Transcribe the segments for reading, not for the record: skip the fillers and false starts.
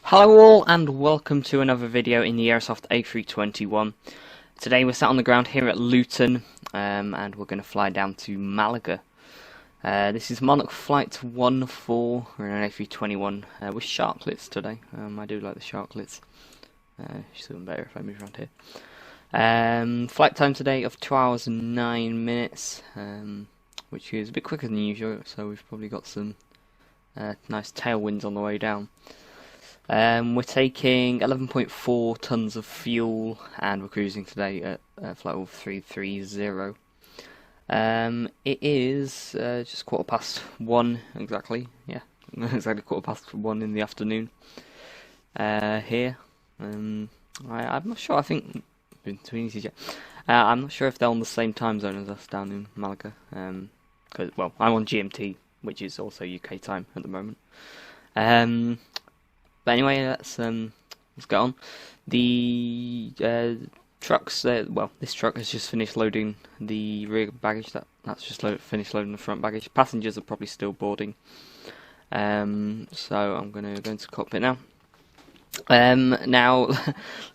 Hello all and welcome to another video in the Airsoft A321. Today we're sat on the ground here at Luton and we're going to fly down to Malaga. This is MON Flight 14, we're in an A321 with sharklets today. I do like the sharklets. Should have been better if I moved around here. Flight time today of 2 hours and 9 minutes, which is a bit quicker than usual, so we've probably got some nice tailwinds on the way down. We're taking 11.4 tons of fuel and we're cruising today at flight level 330. It is just 1:15 exactly, yeah, exactly 1:15 in the afternoon here. I'm not sure, I think it's been too easy yet. I'm not sure if they're on the same time zone as us down in Malaga, because, well, I'm on GMT, which is also UK time at the moment. But anyway, let's get on. The trucks, well, this truck has just finished loading the rear baggage. That's just finished loading the front baggage. Passengers are probably still boarding. So I'm going to go into the cockpit now. Now,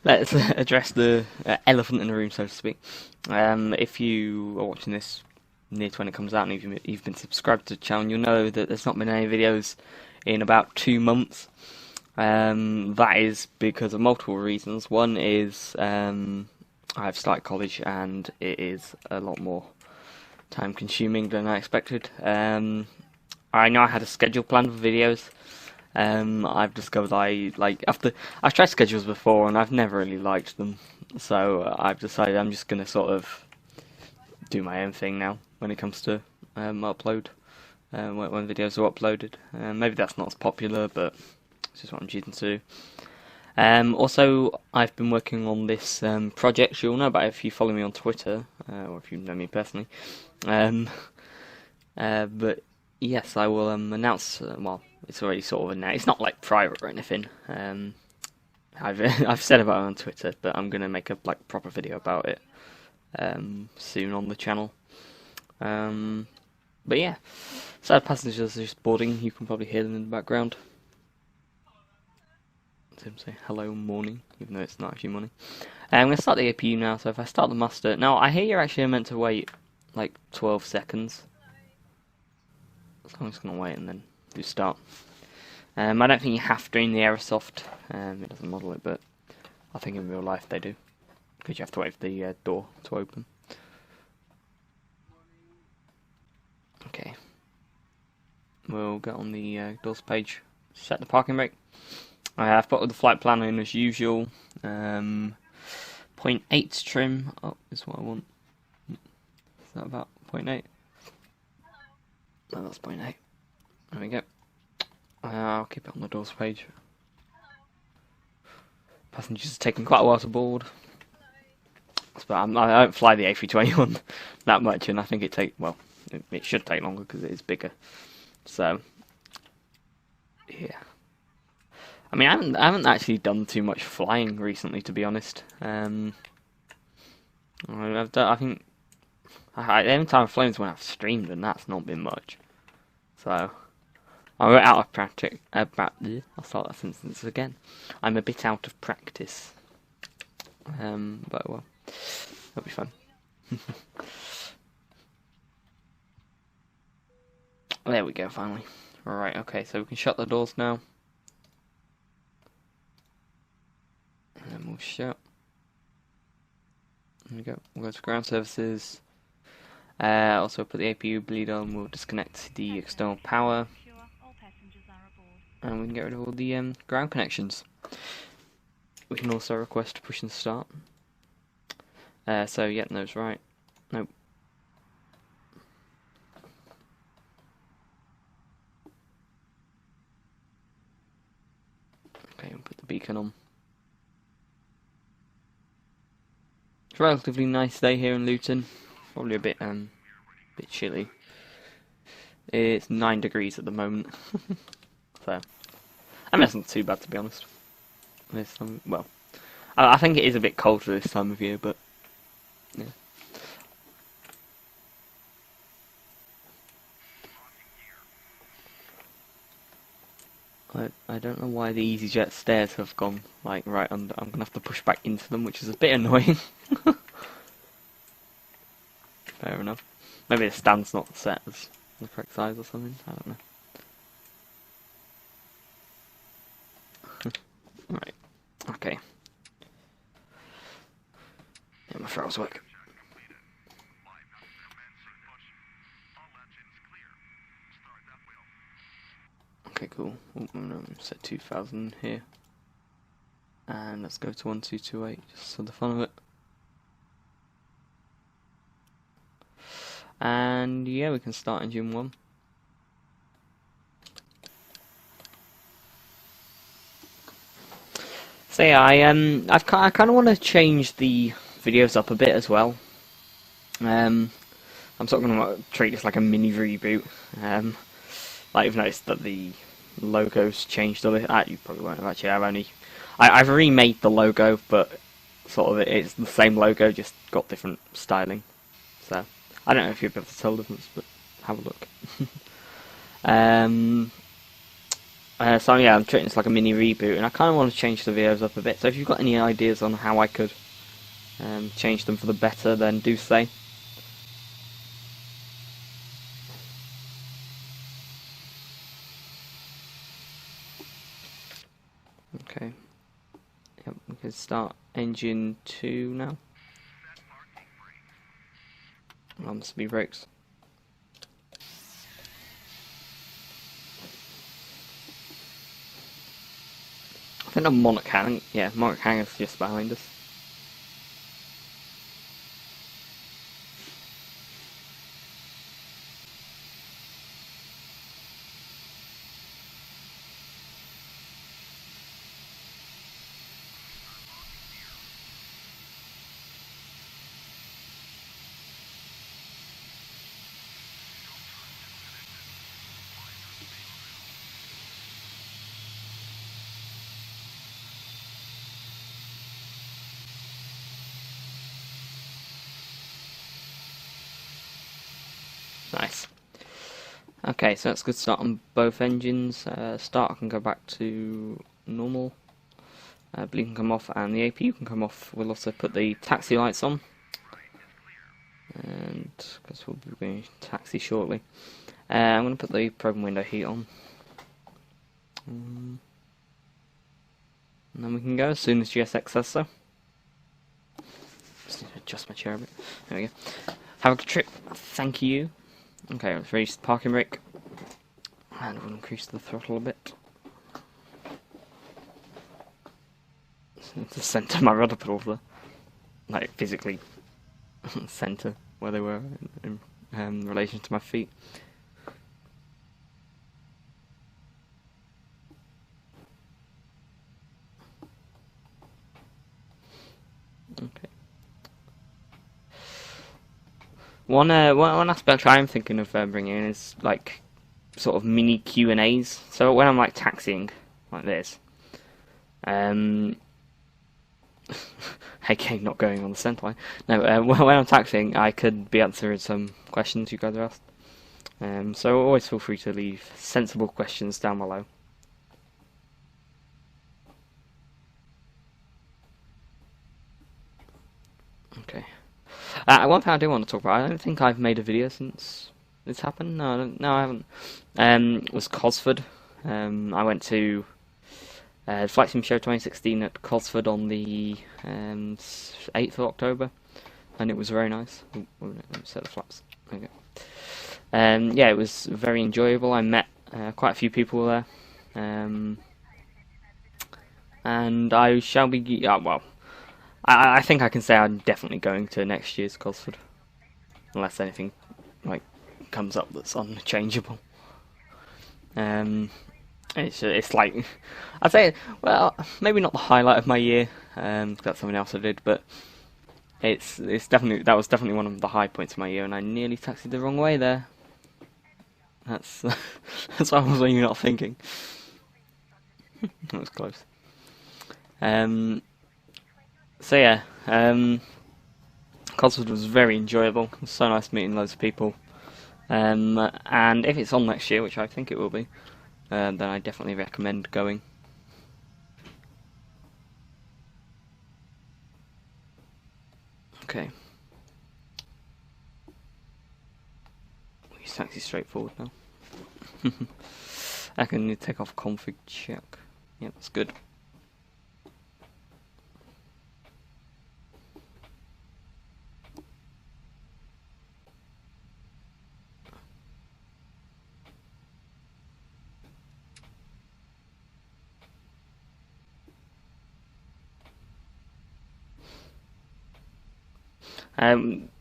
let's address the elephant in the room, so to speak. If you are watching this near to when it comes out, and if you've been subscribed to the channel, you'll know that there's not been any videos in about 2 months. That is because of multiple reasons. One is I've started college and it is a lot more time consuming than I expected. I know I had a schedule plan for videos. I've discovered I've tried schedules before and I've never really liked them, so I've decided I'm just gonna sort of do my own thing now when it comes to upload when videos are uploaded. Maybe that's not as popular, but it's just what I'm choosing to do. Also, I've been working on this project. You'll know about it if you follow me on Twitter, or if you know me personally. But yes, I will announce. Well, it's already sort of announced. It's not like private or anything. I've said about it on Twitter, but I'm gonna make a proper video about it soon on the channel. But yeah, so passengers are just boarding. You can probably hear them in the background. Him say hello morning, even though it's not actually morning. I'm going to start the APU now, so if I start the muster... Now, I hear you're actually meant to wait like 12 seconds. So I'm just going to wait and then do start. I don't think you have to in the Airsoft. It doesn't model it, but I think in real life they do. Because you have to wait for the door to open. Okay. We'll get on the doors page, set the parking brake. I've put the flight plan in as usual. 0.8 trim up is what I want. Is that about 0.8? No, that's 0.8. There we go. I'll keep it on the doors page. Passengers are taking quite a while to board. But I don't fly the A321 that much, and I think it should take longer because it is bigger. So, yeah. I mean, I haven't actually done too much flying recently, to be honest. I think the only time I've flown is when I've streamed, and that's not been much. So I'm out of practice. I'll start that sentence again. I'm a bit out of practice. But well, that'll be fun. There we go. Finally. All right. Okay. So we can shut the doors now. And then we'll shut. There we go. We'll go to ground services. Also put the APU bleed on. We'll disconnect the external power. And we can get rid of all the ground connections. We can also request push and start. So yeah, no's right. Nope. Okay, we'll put the beacon on. It's a relatively nice day here in Luton. Probably a bit chilly. It's 9 degrees at the moment. So, I mean, that's not too bad, to be honest. Well, I think it is a bit colder this time of year, but yeah. I don't know why the EasyJet stairs have gone like right under. I'm gonna have to push back into them, which is a bit annoying. Fair enough. Maybe the stand's not set as the correct size or something. I don't know. Right. Okay. Yeah, my throws work. Okay, cool. Oh, no, set 2000 here. And let's go to 1228, just for the fun of it. And yeah, we can start engine 1. So yeah, I kind of want to change the videos up a bit as well. I'm sort of going to treat this like a mini reboot. Like you've noticed that the logo's changed a bit. You probably won't have actually. I've remade the logo, but sort of it's the same logo, just got different styling. So I don't know if you'll be able to tell the difference, but have a look. So yeah, I'm treating this like a mini reboot, and I kind of want to change the videos up a bit. So if you've got any ideas on how I could change them for the better, then do say. Okay. Yep, we can start engine 2 now. Speed brakes. I think the Monarch Hang, yeah, Monarch Hangar's just behind us. Nice. Okay, so that's a good start on both engines. Start, I can go back to normal. Blue can come off, and the APU can come off. We'll also put the taxi lights on, and because we'll be going to taxi shortly. I'm going to put the probe window heat on, and then we can go as soon as GSX says so. Just need to adjust my chair a bit. There we go. Have a good trip. Thank you. Okay, let's raise the parking brake, and we'll increase the throttle a bit. To centre my rudder pedals there, like physically centre where they were in relation to my feet. Okay. One aspect I'm thinking of bringing in is like sort of mini Q&As. So when I'm like taxiing like this, okay, not going on the centre line. No, when I'm taxiing, I could be answering some questions you guys are asked. So always feel free to leave sensible questions down below. Okay. One thing I do want to talk about, I don't think I've made a video since this happened. No, I haven't. Was Cosford. I went to Flight Sim Show 2016 at Cosford on the 8th of October, and it was very nice. Let me set the flaps. Okay. Yeah, it was very enjoyable. I met quite a few people there, and I shall be. Well, I think I can say I'm definitely going to next year's Cosford, unless anything like comes up that's unchangeable. It's like, I'd say, well, maybe not the highlight of my year, that's something else I did, but it's definitely, that was definitely one of the high points of my year, and I nearly taxied the wrong way there. That's that's what I was really not thinking. That was close. So yeah, Cosford was very enjoyable. It was so nice meeting loads of people. And if it's on next year, which I think it will be, then I definitely recommend going. Okay. It's actually straightforward now. I can take off config check. Yeah, that's good.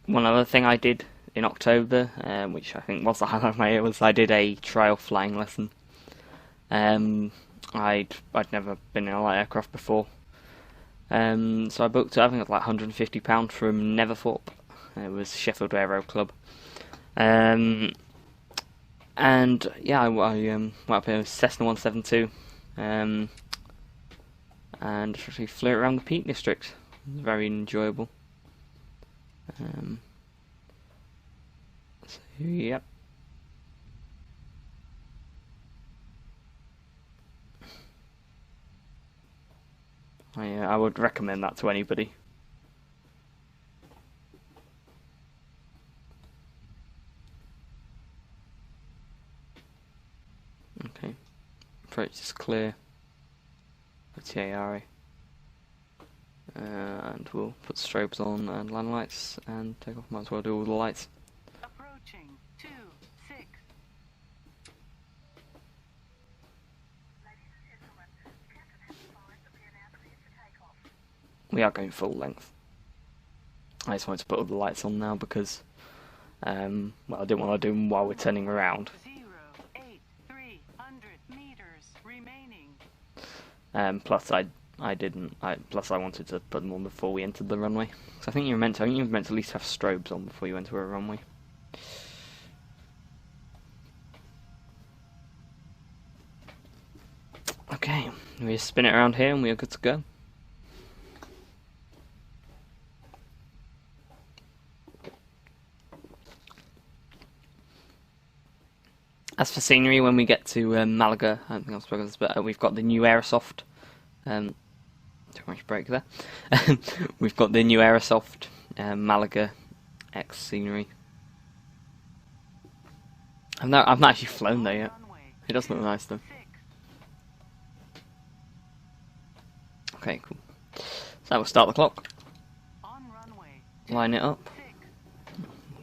One other thing I did in October, which I think was the highlight of my year, was I did a trial flying lesson. I'd never been in a light aircraft before, so I booked I think it was like £150 from Netherthorpe. It was Sheffield Aero Club, and yeah, I went up in a Cessna 172, and actually flew around the Peak District. It was very enjoyable. So, yep. I would recommend that to anybody. Okay, approach is clear. TARA. And we'll put strobes on and land lights and take off. Might as well do all the lights. Approaching 26. We are going full length. I just wanted to put all the lights on now because, well, I didn't want to do them while we're turning around. 08300 meters remaining. Plus I wanted to put them on before we entered the runway. So I think you were meant to at least have strobes on before you enter a runway. Okay, we just spin it around here and we are good to go. As for scenery, when we get to Malaga, I don't think I've spoken this, but we've got the new Aerosoft. Too much break there. We've got the new Aerosoft Malaga X scenery. I've not actually flown there yet. It does look nice though. Okay, cool. So we'll start the clock. Line it up.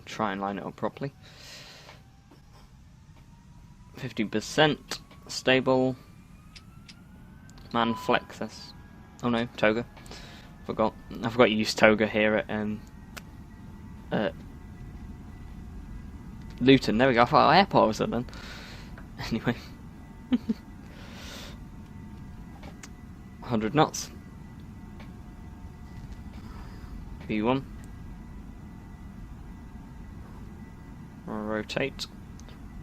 Try and line it up properly. 50% stable. Man flex this. Oh no, toga. I forgot you use toga here at Luton. There we go. I thought airport was it then. Anyway. 100 knots. V1. Rotate.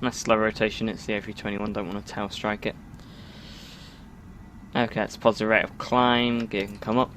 Nice slow rotation, it's the A321, don't want to tail strike it. Okay, it's positive rate of climb, gear can come up.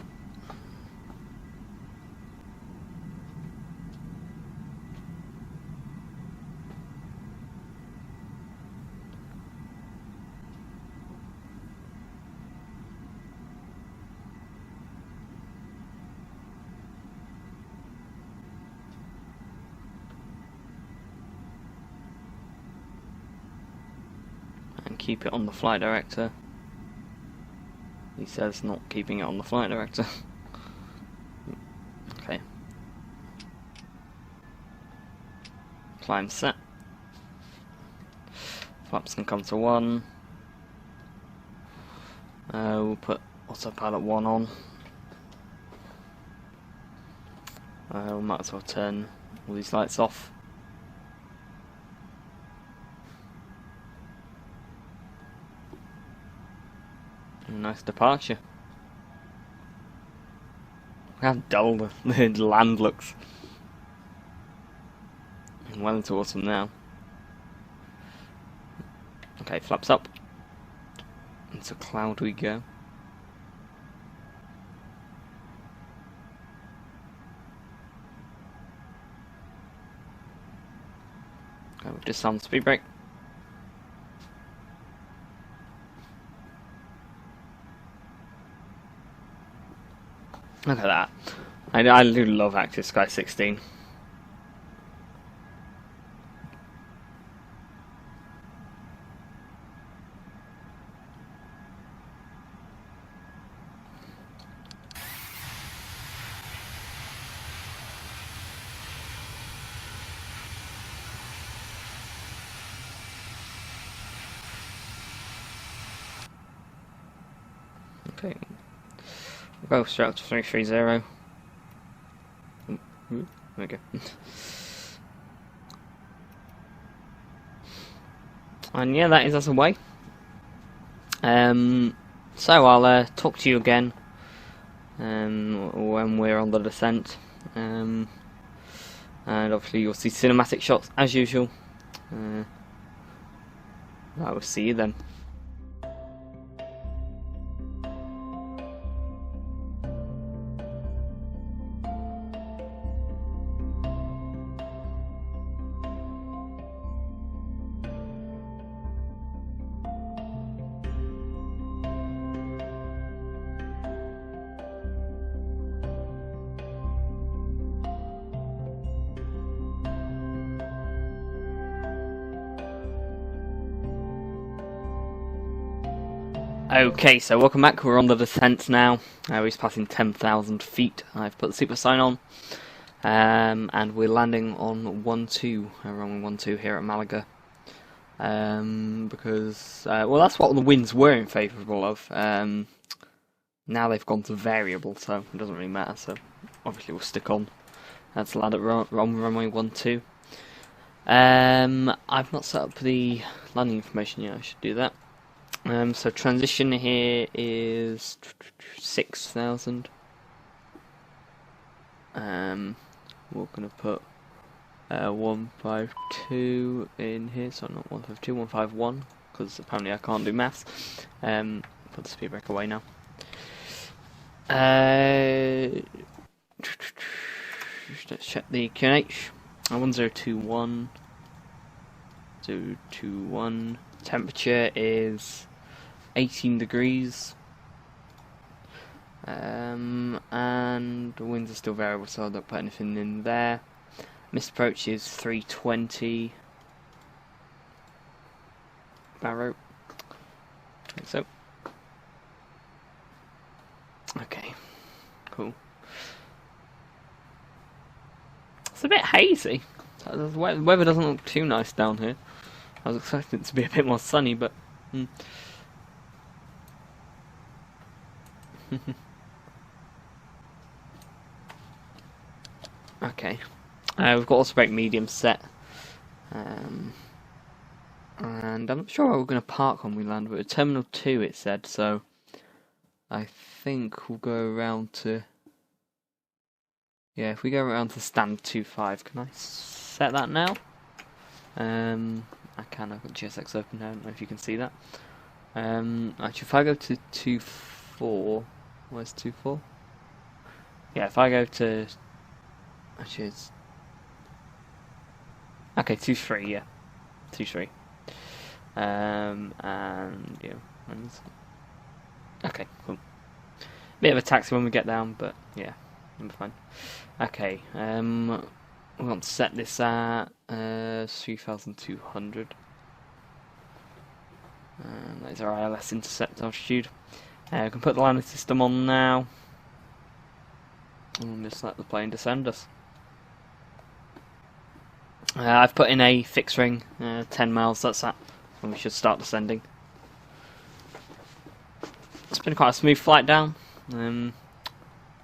And keep it on the flight director. He says not keeping it on the flight director. Okay. Climb set. Flaps can come to 1. We'll put autopilot 1 on. We might as well turn all these lights off. Nice departure. Look how dull the land looks. Well into autumn now. Okay, flaps up. Into cloud we go. Okay, we've just on speed brake. Look at that. I do love Active Sky 16. Okay. We'll go straight up to 330. There we go. And yeah, that is us away. So I'll talk to you again when we're on the descent. And obviously you'll see cinematic shots as usual. I will see you then. Okay, so welcome back. We're on the descent now. We're passing 10,000 feet. I've put the super sign on, and we're landing on 1-2, runway 1-2 here at Malaga. Because well, that's what the winds were in favourable of. Now they've gone to variable, so it doesn't really matter. So obviously we'll stick on. That's land at runway 12. I've not set up the landing information yet. I should do that. So transition here is 6,000. We're gonna put 152 in here, so not 152, 151, because apparently I can't do maths. Put the speed brake away now. Let's check the QNH. 1021. 021. Temperature is 18 degrees. And the winds are still variable, so I don't put anything in there. Missed approach is 320. Barrow. I think so. Okay. Cool. It's a bit hazy. The weather doesn't look too nice down here. I was expecting it to be a bit more sunny, but... Okay. We've got also brake medium set. And I'm not sure where we're going to park when we land, but at Terminal 2 it said, so... I think we'll go around to... Yeah, if we go around to stand 25, can I set that now? I can, I've got GSX open now, I don't know if you can see that. Actually, if I go to 2.4, where's 2.4? Yeah, if I go to... Actually, it's... Okay, 2.3, yeah. 2.3. And, yeah. Okay, cool. Bit of a taxi when we get down, but yeah, we'll be fine. Okay, we want to set this at 3,200. That is our ILS intercept altitude. We can put the landing system on now. And just let the plane descend us. I've put in a fixed ring, 10 miles, that's that. And we should start descending. It's been quite a smooth flight down.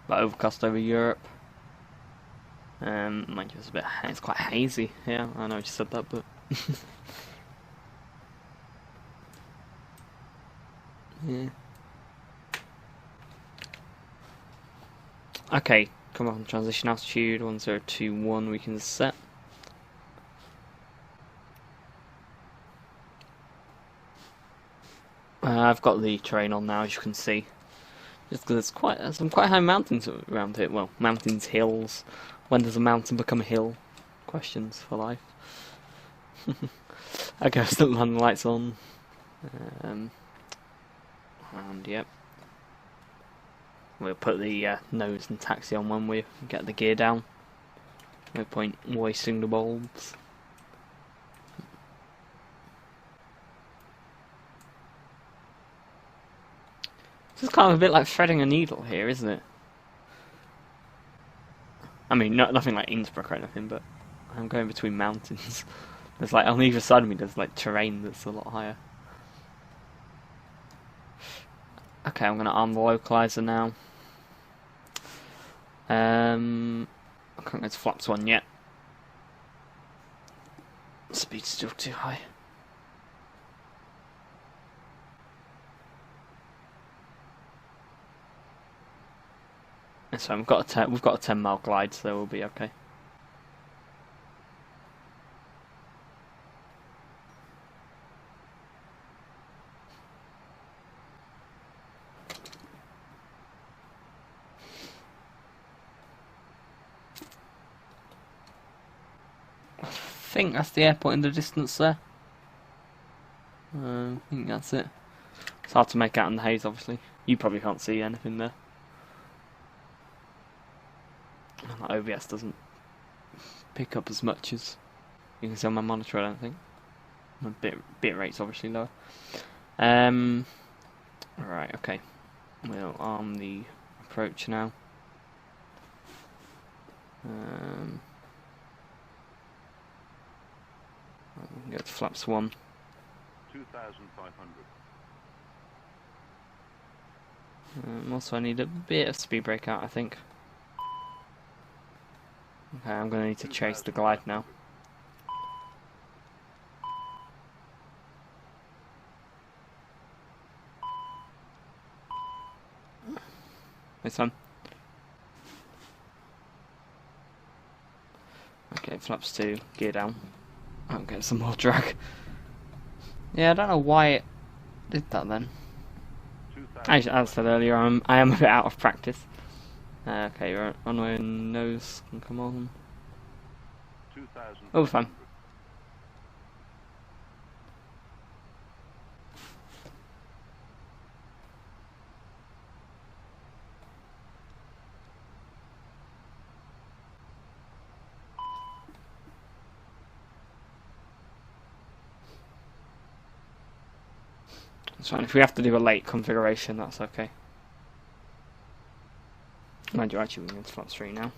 But overcast over Europe. Mind you, it's quite hazy. Yeah, I know I just said that, but yeah. Okay, come on, transition altitude 1021. We can set. I've got the terrain on now, as you can see. Just because there's some quite high mountains around here. Well, mountains, hills. When does a mountain become a hill? Questions for life. Okay, I've still landing lights on. And yep. We'll put the nose and taxi on when we get the gear down. No point wasting the bulbs. This is kind of a bit like threading a needle here, isn't it? I mean, nothing like Innsbruck or anything, but I'm going between mountains. There's like, on either side of me, there's like terrain that's a lot higher. Okay, I'm going to arm the localizer now. I can't go to flaps 1 yet. Speed's still too high. So we've got a 10-mile glide, so we'll be okay. I think that's the airport in the distance there. I think that's it. It's hard to make out in the haze, obviously. You probably can't see anything there. And my OBS doesn't pick up as much as you can see on my monitor, I don't think. My bit rate's obviously lower. Right, okay. We'll arm the approach now. We can go to flaps 1. 2,500. Also, I need a bit of speed brake out, I think. Okay, I'm going to need to chase the glide now. This one. Okay, flaps 2, gear down. I'm getting some more drag. Yeah, I don't know why it did that then. As I said earlier, I am a bit out of practice. Okay, runway and nose can come on. Oh, fine. That's fine. If we have to do a late configuration, that's okay. Mind you, actually, we're going to flaps 3 now.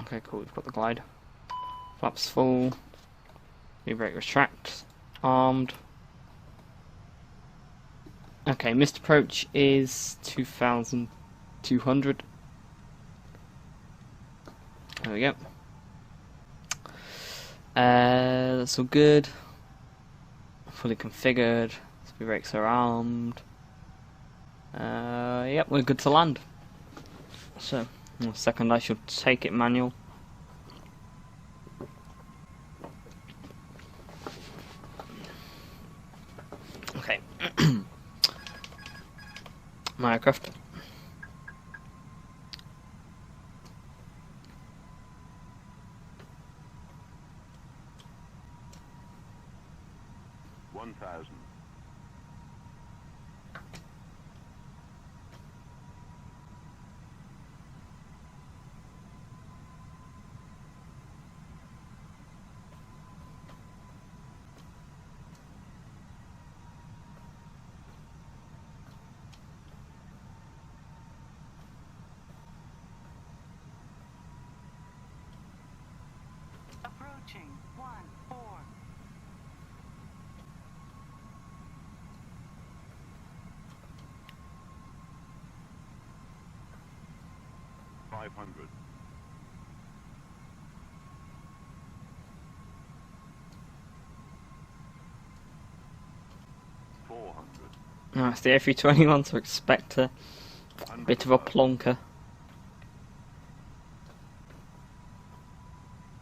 Okay, cool, we've got the glide. Flaps full. New brake retract. Armed. Okay, missed approach is 2,200. There we go. That's all good. Fully configured. Speed brakes are armed. Yep, we're good to land. So, in a second I shall take it manual. Okay. My aircraft. $1,000. 1-4. 500. 400. Oh, it's the A321, so expect a bit of a plonker.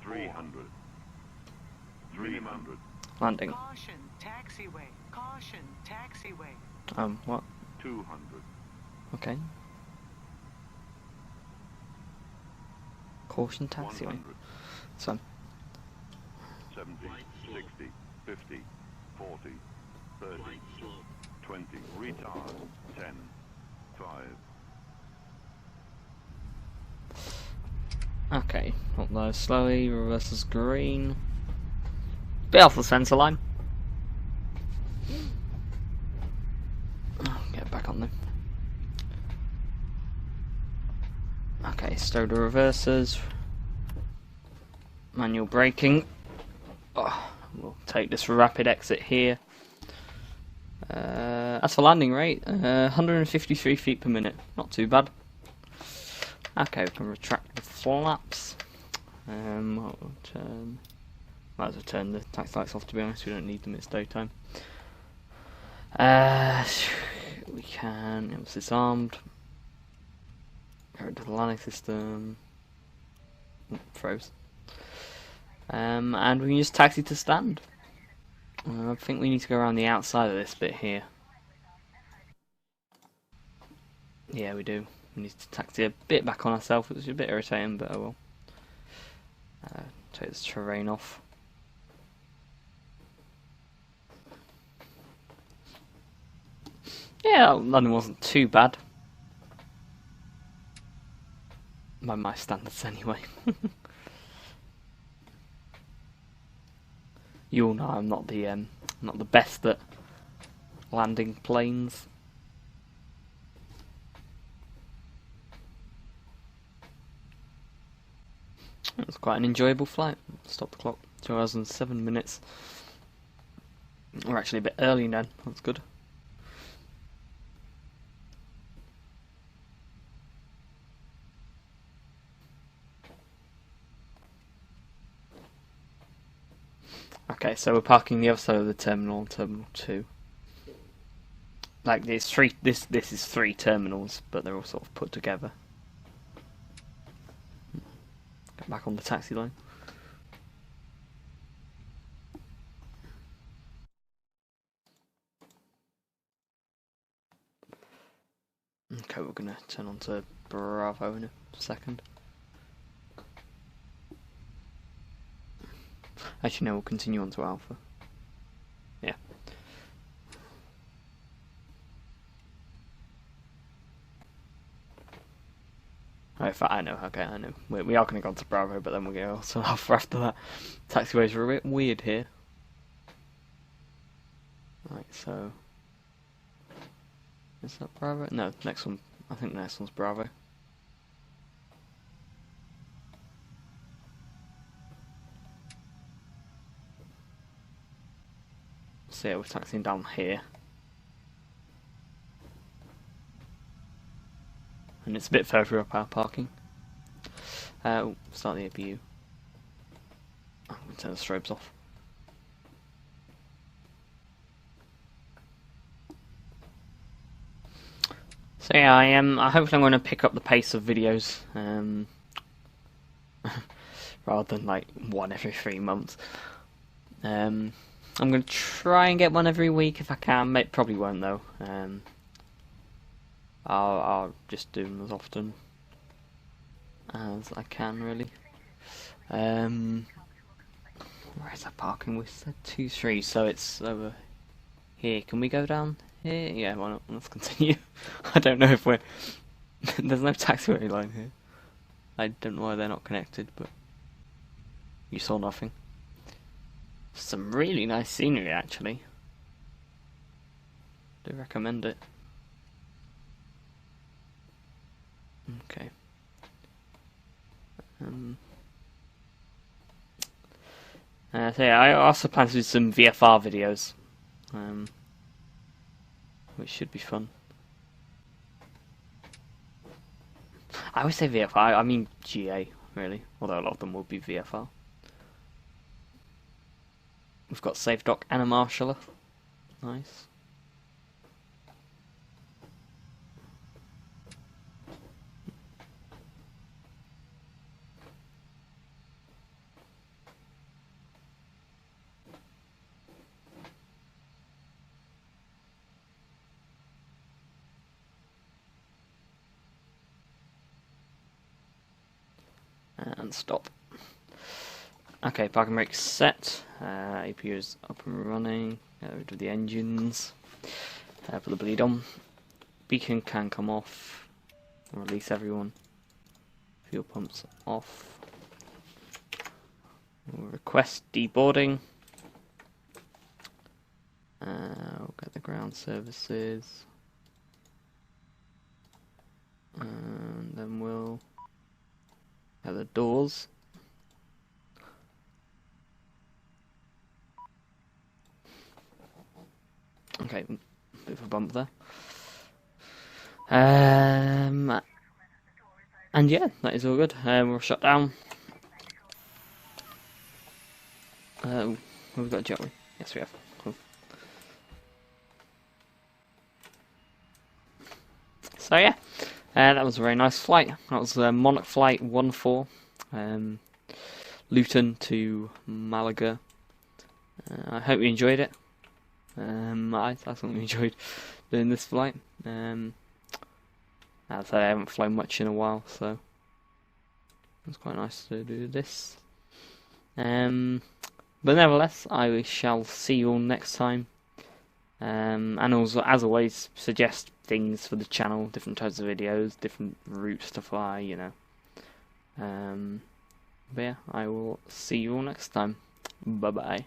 300. 300. Landing. Caution, taxiway. Caution, taxiway. What? 200. Okay. Caution taxiway. 100. So, 70, 60, 50, 40, 30, 20. Retard. 10, 5. okay. Up there slowly. Reverses green. Bit off the centre line. Oh, get back on there. Okay, slow the reverses. Manual braking. Oh, we'll take this rapid exit here. As for landing rate, 153 feet per minute. Not too bad. Okay, we can retract the flaps. I'll turn. Might as well turn the taxi lights off, to be honest. We don't need them, it's daytime. We can. It was disarmed. Go into the landing system. Froze. And we can use taxi to stand. I think we need to go around the outside of this bit here. Yeah, we do. We need to taxi a bit back on ourselves, which is a bit irritating, but oh well. Take this terrain off. Yeah, London wasn't too bad. By my standards, anyway. You all know I'm not the best at landing planes. It was quite an enjoyable flight. Stop the clock. 2 hours and 7 minutes. We're actually a bit early now. That's good. Okay, so we're parking the other side of the terminal, Terminal 2. Like there's three. This is 3 terminals, but they're all sort of put together. Get back on the taxi line. Okay, we're gonna turn on to Bravo in a second. Actually, no, we'll continue on to Alpha. Yeah. I know, okay, I know. We are going to go on to Bravo, but then we'll go to Alpha after that. Taxiways are a bit weird here. Right, so... Is that Bravo? No, next one. I think the next one's Bravo. So yeah, we're taxiing down here. And it's a bit further up our parking. Start the APU. I'm going to turn the strobes off. So yeah, hopefully I'm going to pick up the pace of videos, rather than like one every 3 months. I'm going to try and get one every week if I can. Probably won't though. I'll just do them as often as I can, really. Where is that parking? We said 2-3, so it's over here. Can we go down here? Yeah, why not? Let's continue. I don't know if we're... There's no taxiway line here. I don't know why they're not connected, but... You saw nothing. Some really nice scenery, actually. Do recommend it. Okay. So yeah, I also plan to do some VFR videos, which should be fun. I always say VFR, I mean GA, really, although a lot of them will be VFR. We've got Safe Dock and a marshaller. Nice. and stop. Okay, parking brake set. APU is up and running. Get rid of the engines. Put the bleed on. Beacon can come off. Release everyone. Fuel pumps off. We'll request deboarding. We'll get the ground services. And then we'll have the doors. Okay, bit of a bump there. And yeah, that is all good. We're shut down. We've got a jetway. Yes, we have. Cool. So yeah, that was a very nice flight. That was Monarch Flight 14, Luton to Malaga. I hope you enjoyed it. I certainly enjoyed doing this flight. As I said, I haven't flown much in a while, so it's quite nice to do this. But nevertheless, I shall see you all next time. And also, as always, suggest things for the channel, different types of videos, different routes to fly, you know. But yeah, I will see you all next time. Bye bye.